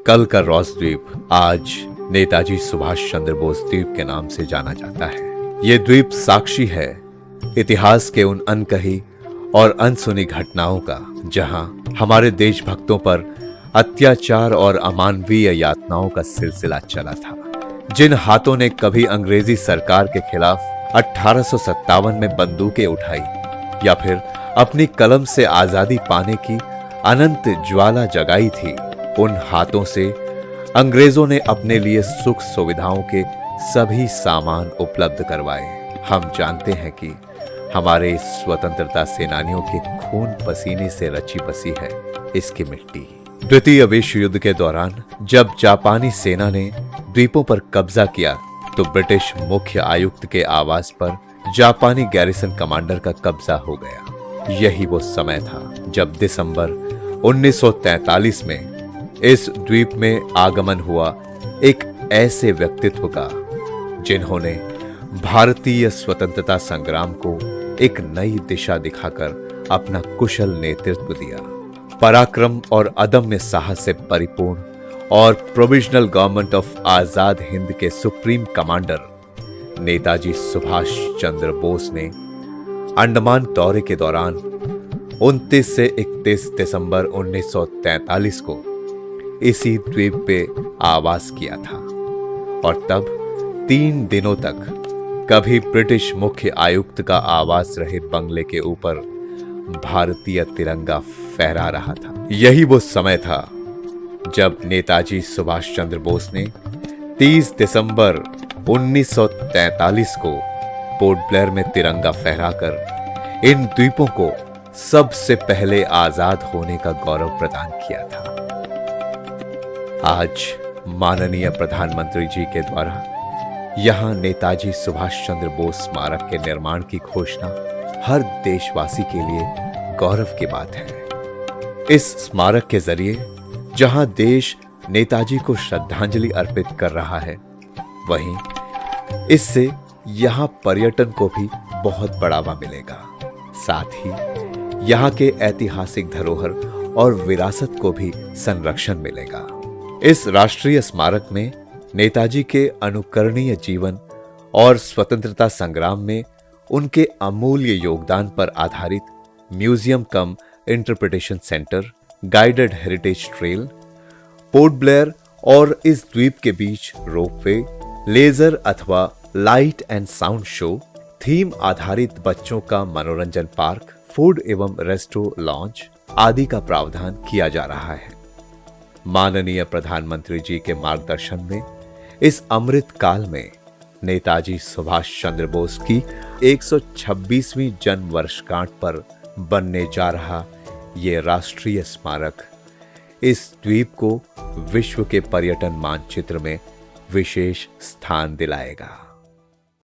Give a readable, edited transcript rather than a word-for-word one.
कल का रॉस द्वीप आज नेताजी सुभाष चंद्र बोस द्वीप के नाम से जाना जाता है। ये द्वीप साक्षी है इतिहास के उन अनकही और अनसुनी घटनाओं का, जहां हमारे देशभक्तों पर अत्याचार और अमानवीय यातनाओं का सिलसिला चला था। जिन हाथों ने कभी अंग्रेजी सरकार के खिलाफ 1857 में बंदूकें उठाई या फिर अपनी कलम से आजादी पाने की अनंत ज्वाला जगाई थी, उन हाथों से अंग्रेजों ने अपने लिए सुख सुविधाओं के सभी सामान उपलब्ध करवाए। हम जानते हैं कि हमारे स्वतंत्रता सेनानियों के खून पसीने से रची बसी है इसकी मिट्टी। द्वितीय विश्व युद्ध के दौरान जब जापानी सेना ने द्वीपों पर कब्जा किया तो ब्रिटिश मुख्य आयुक्त के आवास पर जापानी गैरिसन कमांडर का कब्जा हो गया। यही वो समय था जब दिसंबर 1943 में इस द्वीप में आगमन हुआ एक ऐसे व्यक्तित्व का जिन्होंने भारतीय स्वतंत्रता संग्राम को एक नई दिशा दिखाकर अपना कुशल नेतृत्व दिया। पराक्रम और अदम्य साहस से परिपूर्ण और provisional government of Azad Hind के सुप्रीम कमांडर नेताजी सुभाष चंद्र बोस ने अंडमान दौरे के दौरान 29 से 31 दिसंबर 1943 को इसी द्वीप पे आवास किया था और तब 3 दिनों तक कभी ब्रिटिश मुख्य आयुक्त का आवास रहे बंगले के ऊपर भारतीय तिरंगा फहरा रहा था। यही वो समय था जब नेताजी सुभाष चंद्र बोस ने 30 दिसंबर 1943 को पोर्ट ब्लेयर में तिरंगा फहराकर इन द्वीपों को सबसे पहले आजाद होने का गौरव प्रदान किया था। आज माननीय प्रधानमंत्री जी के द्वारा यहां नेताजी सुभाष चंद्र बोस स्मारक के निर्माण की घोषणा हर देशवासी के लिए गौरव की बात है। इस स्मारक के जरिए जहां देश नेताजी को श्रद्धांजलि अर्पित कर रहा है, वहीं इससे यहां पर्यटन को भी बहुत बढ़ावा मिलेगा। साथ ही यहां के ऐतिहासिक धरोहर और विरासत को भी संरक्षण मिलेगा। इस राष्ट्रीय स्मारक में नेताजी के अनुकरणीय जीवन और स्वतंत्रता संग्राम में उनके अमूल्य योगदान पर आधारित museum cum interpretation centre, guided heritage trail, Port Blair और इस द्वीप के बीच रोपवे, लेजर अथवा light and sound show, theme आधारित बच्चों का मनोरंजन पार्क, फूड एवं रेस्टो लॉन्च आदि का प्रावधान किया जा रहा है। माननीय प्रधानमंत्री जी के मार्गदर्शन में इस अमृत काल में नेताजी सुभाष चंद्र बोस की 126वीं जन्म वर्षगांठ पर बनने जा रहा ये राष्ट्रीय स्मारक इस द्वीप को विश्व के पर्यटन मानचित्र में विशेष स्थान दिलाएगा।